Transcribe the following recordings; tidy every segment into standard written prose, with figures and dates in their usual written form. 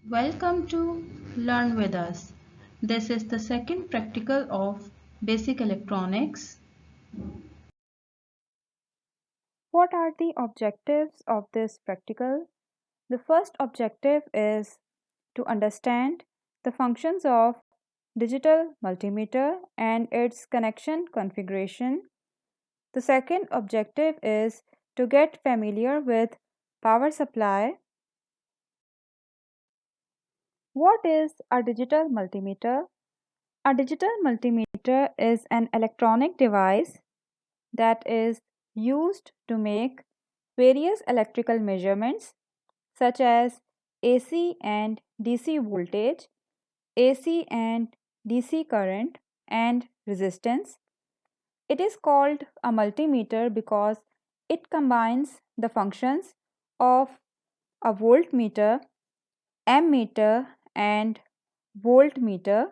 Welcome to Learn with us. This is the second practical of Basic Electronics. What are the objectives of this practical? The first objective is to understand the functions of digital multimeter and its connection configuration. The second objective is to get familiar with power supply. What is a digital multimeter? A digital multimeter is an electronic device that is used to make various electrical measurements such as AC and DC voltage, AC and DC current, and resistance. It is called a multimeter because it combines the functions of a voltmeter, ammeter, and voltmeter.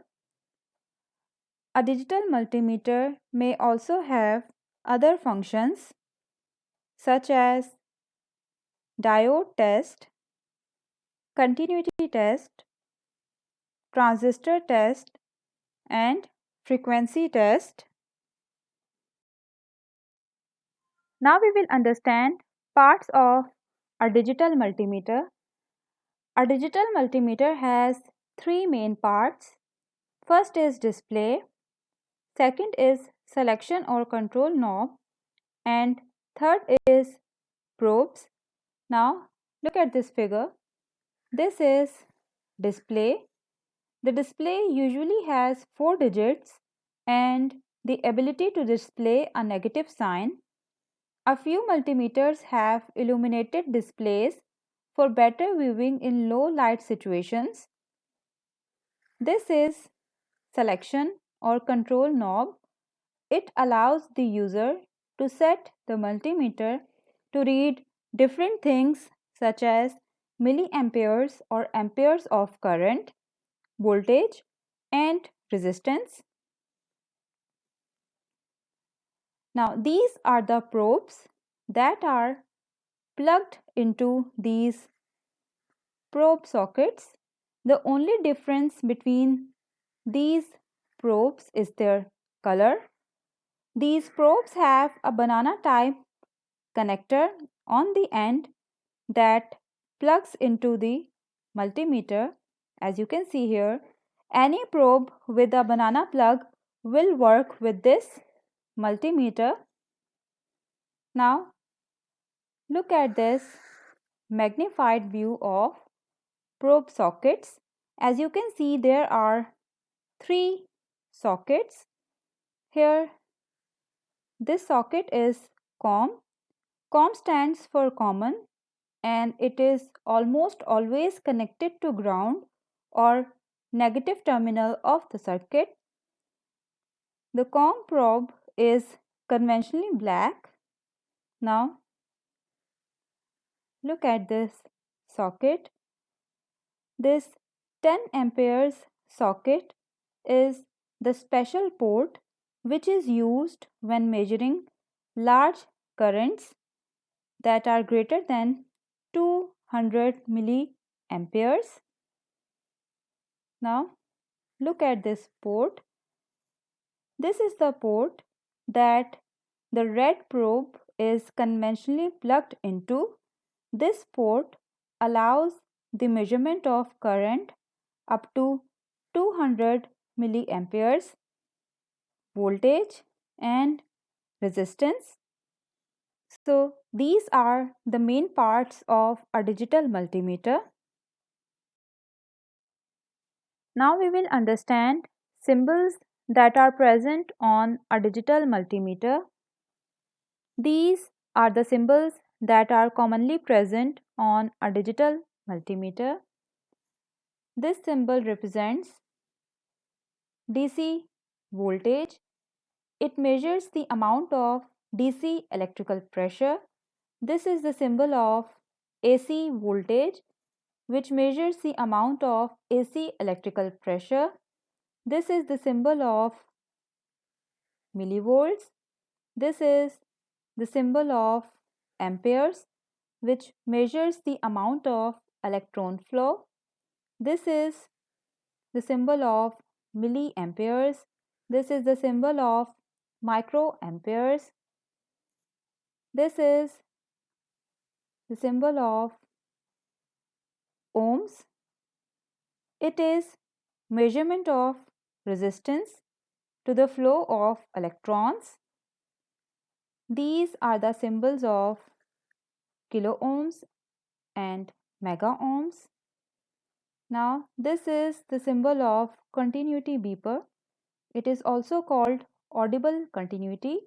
A digital multimeter may also have other functions such as diode test, continuity test, transistor test, and frequency test. Now we will understand parts of a digital multimeter. A digital multimeter has three main parts. First is display, second is selection or control knob, and third is probes. Now look at this figure. This is display. The display usually has 4 digits and the ability to display a negative sign. A few multimeters have illuminated displays for better viewing in low light situations. This is selection or control knob. It allows the user to set the multimeter to read different things such as milliamperes or amperes of current, voltage, and resistance. Now, these are the probes that are plugged into these probe sockets. The only difference between these probes is their color. These probes have a banana type connector on the end that plugs into the multimeter. As you can see here, any probe with a banana plug will work with this multimeter. Now, look at this magnified view of probe sockets. As you can see, there are three sockets. Here, this socket is COM. COM stands for common and it is almost always connected to ground or negative terminal of the circuit. The COM probe is conventionally black. Now, look at this socket. This 10 amperes socket is the special port which is used when measuring large currents that are greater than 200 milliamperes. Now look at this port. This is the port that the red probe is conventionally plugged into. This port allows the measurement of current up to 200 milliamperes, voltage, and resistance. So, these are the main parts of a digital multimeter. Now, we will understand symbols that are present on a digital multimeter. These are the symbols that are commonly present on a digital multimeter. This symbol represents DC voltage. It measures the amount of DC electrical pressure. This is the symbol of AC voltage, which measures the amount of AC electrical pressure. This is the symbol of millivolts. This is the symbol of amperes, which measures the amount of electron flow. This is the symbol of milliamperes. This is the symbol of microamperes. This is the symbol of ohms. It is measurement of resistance to the flow of electrons. These are the symbols of kilo ohms and mega ohms. Now this is the symbol of continuity beeper. It is also called audible continuity.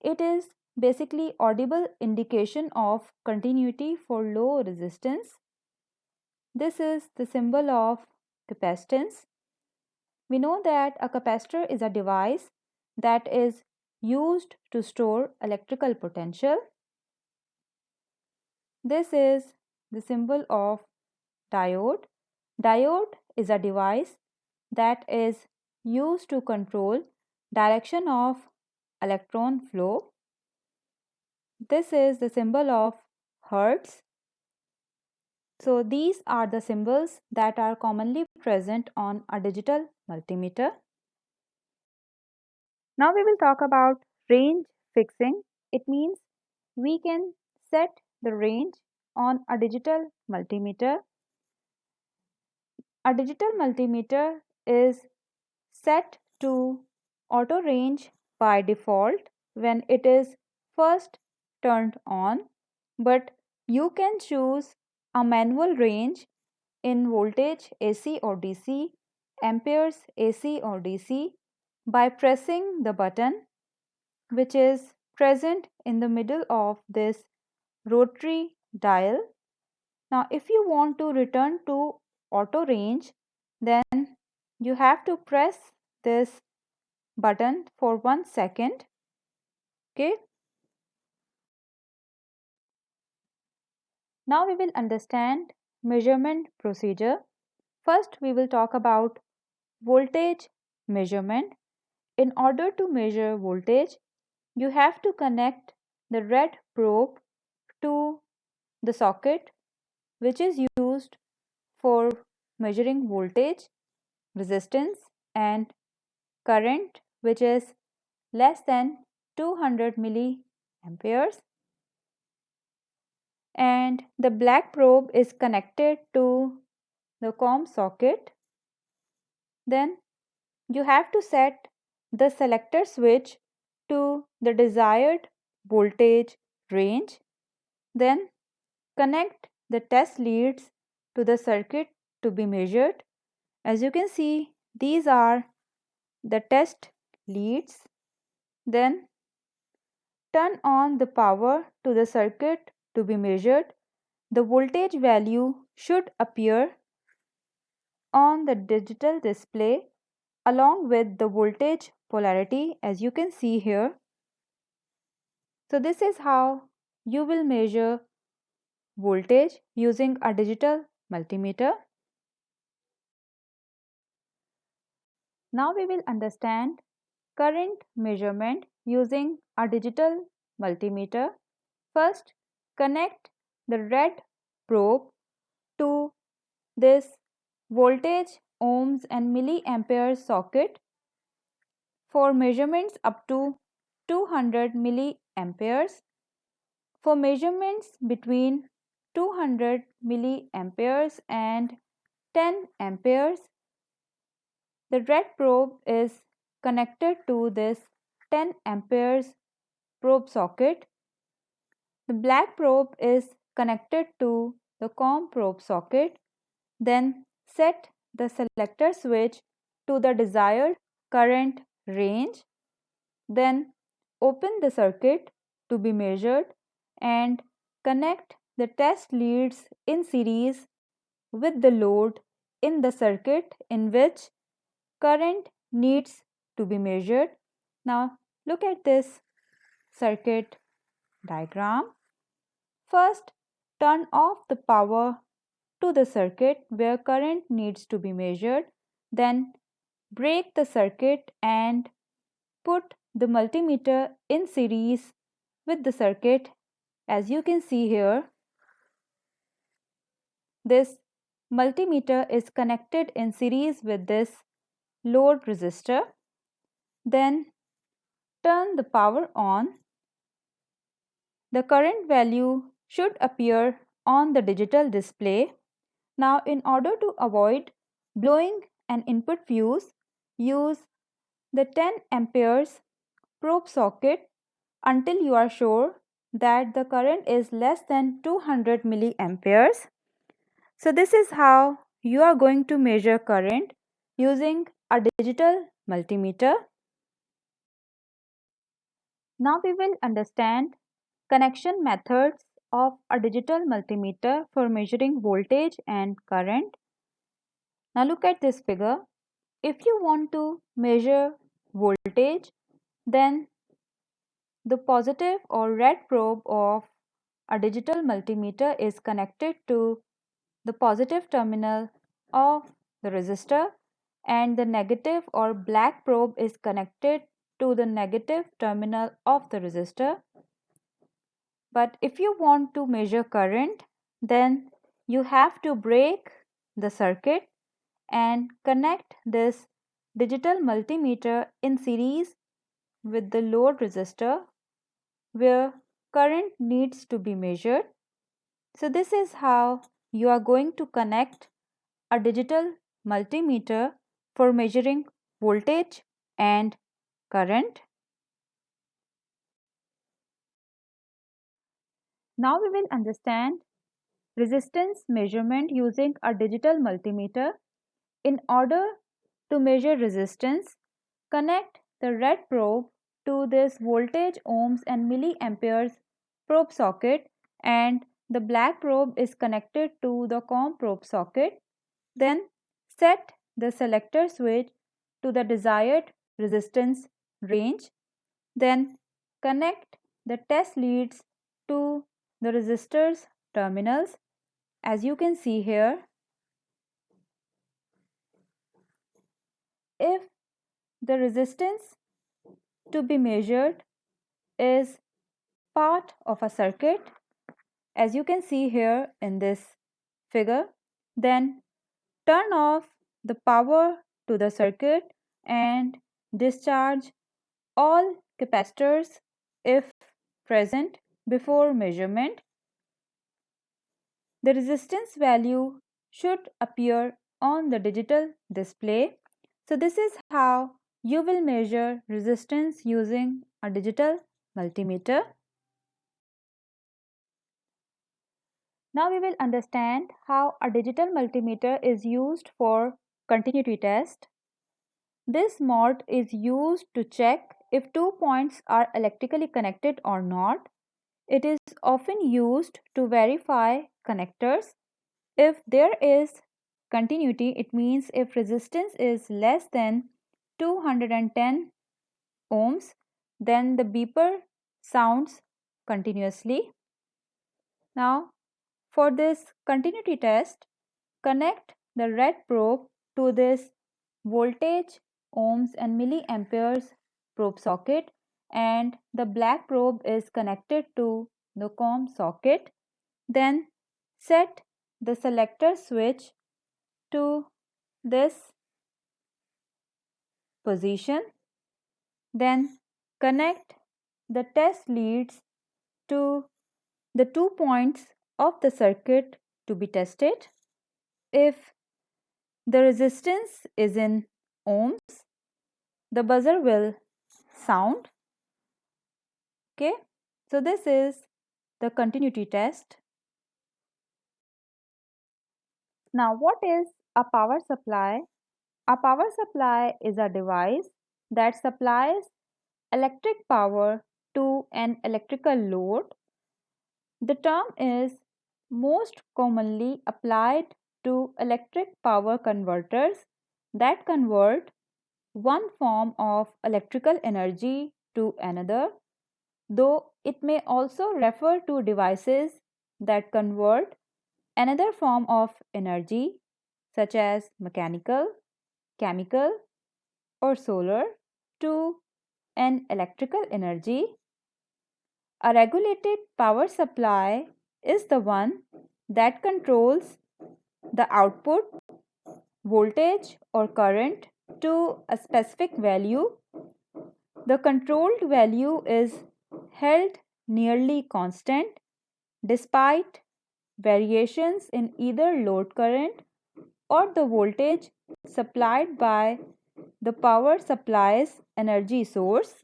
It is basically audible indication of continuity for low resistance. This is the symbol of capacitance. We know that a capacitor is a device that is used to store electrical potential. This is the symbol of diode. Diode is a device that is used to control direction of electron flow. This is the symbol of Hertz. So these are the symbols that are commonly present on a digital multimeter. Now we will talk about range fixing. It means we can set the range on a digital multimeter. A digital multimeter is set to auto range by default when it is first turned on, but you can choose a manual range in voltage AC or DC, amperes AC or DC by pressing the button which is present in the middle of this rotary dial. Now if you want to return to auto range, then you have to press this button for 1 second. Okay. Now we will understand measurement procedure. First we will talk about voltage measurement. In order to measure voltage, you have to connect the red probe to the socket which is used for measuring voltage, resistance and current which is less than 200 milliamperes, and the black probe is connected to the COM socket. Then you have to set the selector switch to the desired voltage range. Then connect the test leads to the circuit to be measured. As you can see, these are the test leads. Then turn on the power to the circuit to be measured. The voltage value should appear on the digital display along with the voltage polarity, as you can see here. So this is how you will measure voltage using a digital multimeter. Now we will understand current measurement using a digital multimeter. First, connect the red probe to this voltage, ohms and milliampere socket for measurements up to 200 milliamperes. For measurements between 200 milliamperes and 10 amperes, the red probe is connected to this 10 amperes probe socket. The black probe is connected to the COM probe socket. Then set the selector switch to the desired current range. Then open the circuit to be measured and connect the test leads in series with the load in the circuit in which current needs to be measured. Now look at this circuit diagram. First, turn off the power to the circuit where current needs to be measured. Then break the circuit and put the multimeter in series with the circuit. As you can see here, this multimeter is connected in series with this load resistor. Then turn the power on. The current value should appear on the digital display. Now, in order to avoid blowing an input fuse, use the 10 amperes probe socket until you are sure that the current is less than 200 milliamperes. So this is how you are going to measure current using a digital multimeter. Now we will understand connection methods of a digital multimeter for measuring voltage and current. Now look at this figure. If you want to measure voltage, then the positive or red probe of a digital multimeter is connected to the positive terminal of the resistor, and the negative or black probe is connected to the negative terminal of the resistor. But if you want to measure current, then you have to break the circuit and connect this digital multimeter in series with the load resistor where current needs to be measured. So this is how you are going to connect a digital multimeter for measuring voltage and current. Now we will understand resistance measurement using a digital multimeter. In order to measure resistance, connect the red probe to this voltage ohms and milliamperes probe socket, and the black probe is connected to the COM probe socket. Then set the selector switch to the desired resistance range. Then connect the test leads to the resistor's terminals. As you can see here, if the resistance to be measured is part of a circuit, as you can see here in this figure, then turn off the power to the circuit and discharge all capacitors if present before measurement. The resistance value should appear on the digital display. So this is how you will measure resistance using a digital multimeter. Now we will understand how a digital multimeter is used for continuity test. This mod is used to check if two points are electrically connected or not. It is often used to verify connectors. If there is continuity, it means if resistance is less than 210 ohms, then the beeper sounds continuously. Now, for this continuity test, connect the red probe to this voltage, ohms and milliamperes probe socket, and the black probe is connected to the COM socket. Then set the selector switch to this position. Then connect the test leads to the 2 points of the circuit to be tested. If the resistance is in ohms, the buzzer will sound. Okay, so this is the continuity test. Now, what is a power supply? A power supply is a device that supplies electric power to an electrical load. The term is most commonly applied to electric power converters that convert one form of electrical energy to another, though it may also refer to devices that convert another form of energy, such as mechanical, chemical, or solar, to an electrical energy. A regulated power supply is the one that controls the output voltage or current to a specific value. The controlled value is held nearly constant despite variations in either load current or the voltage supplied by the power supply's energy source.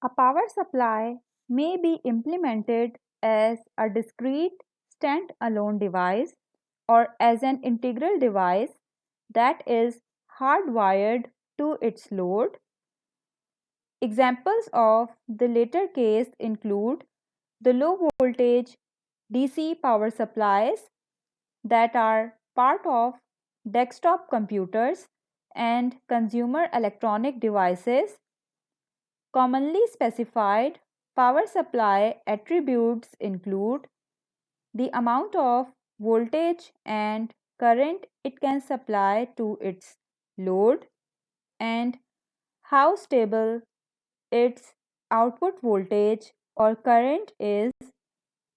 A power supply may be implemented as a discrete stand-alone device or as an integral device that is hardwired to its load. Examples of the latter case include the low voltage DC power supplies that are part of desktop computers and consumer electronic devices. Commonly specified power supply attributes include the amount of voltage and current it can supply to its load and how stable its output voltage or current is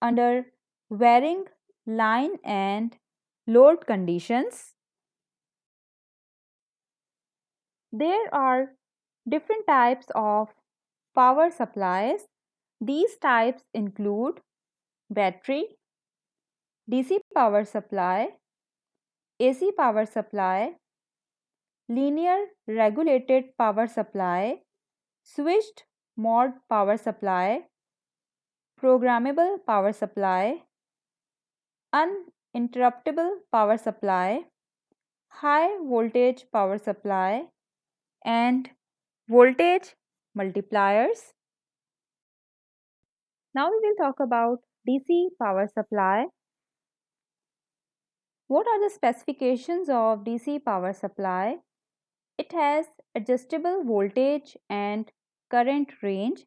under varying line and load conditions. There are different types of power supplies. These types include battery, DC power supply, AC power supply, linear regulated power supply, switched mode power supply, programmable power supply, uninterruptible power supply, high voltage power supply, and voltage multipliers. Now we will talk about DC power supply. What are the specifications of DC power supply? It has adjustable voltage and current range.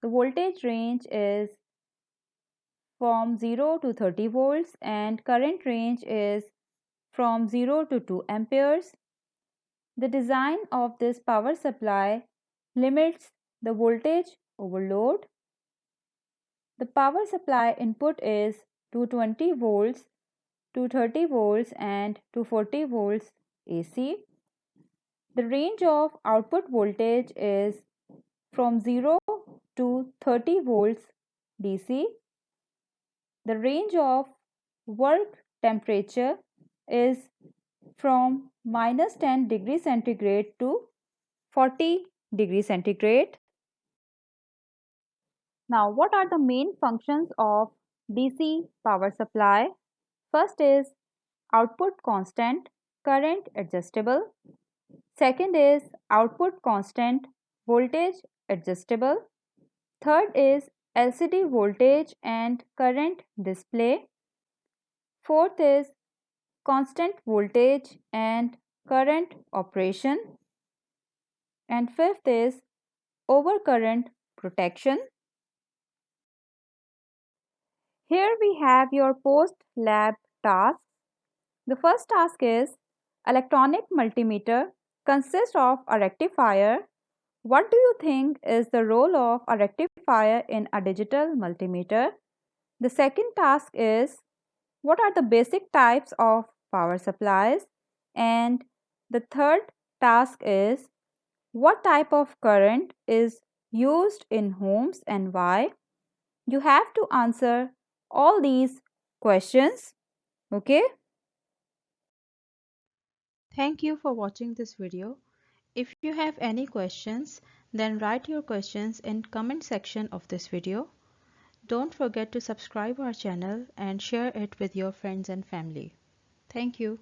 The voltage range is from 0 to 30 volts and current range is from 0 to 2 amperes. The design of this power supply limits the voltage overload. The power supply input is 220 volts, 230 volts and 240 volts AC. The range of output voltage is from 0 to 30 volts DC. The range of work temperature is from minus 10 degrees centigrade to 40 degrees centigrade. Now, what are the main functions of DC power supply? First is output constant, current adjustable. Second is output constant, voltage adjustable. Third is LCD voltage and current display. Fourth is constant voltage and current operation. And fifth is overcurrent protection. Here we have your post-lab tasks. The first task is electronic multimeter consists of a rectifier. What do you think is the role of a rectifier in a digital multimeter? The second task is what are the basic types of power supplies? And the third task is what type of current is used in homes and why? You have to answer all these questions. Okay? Thank you for watching this video. If you have any questions, then write your questions in comment section of this video. Don't forget to subscribe our channel and share it with your friends and family. Thank you.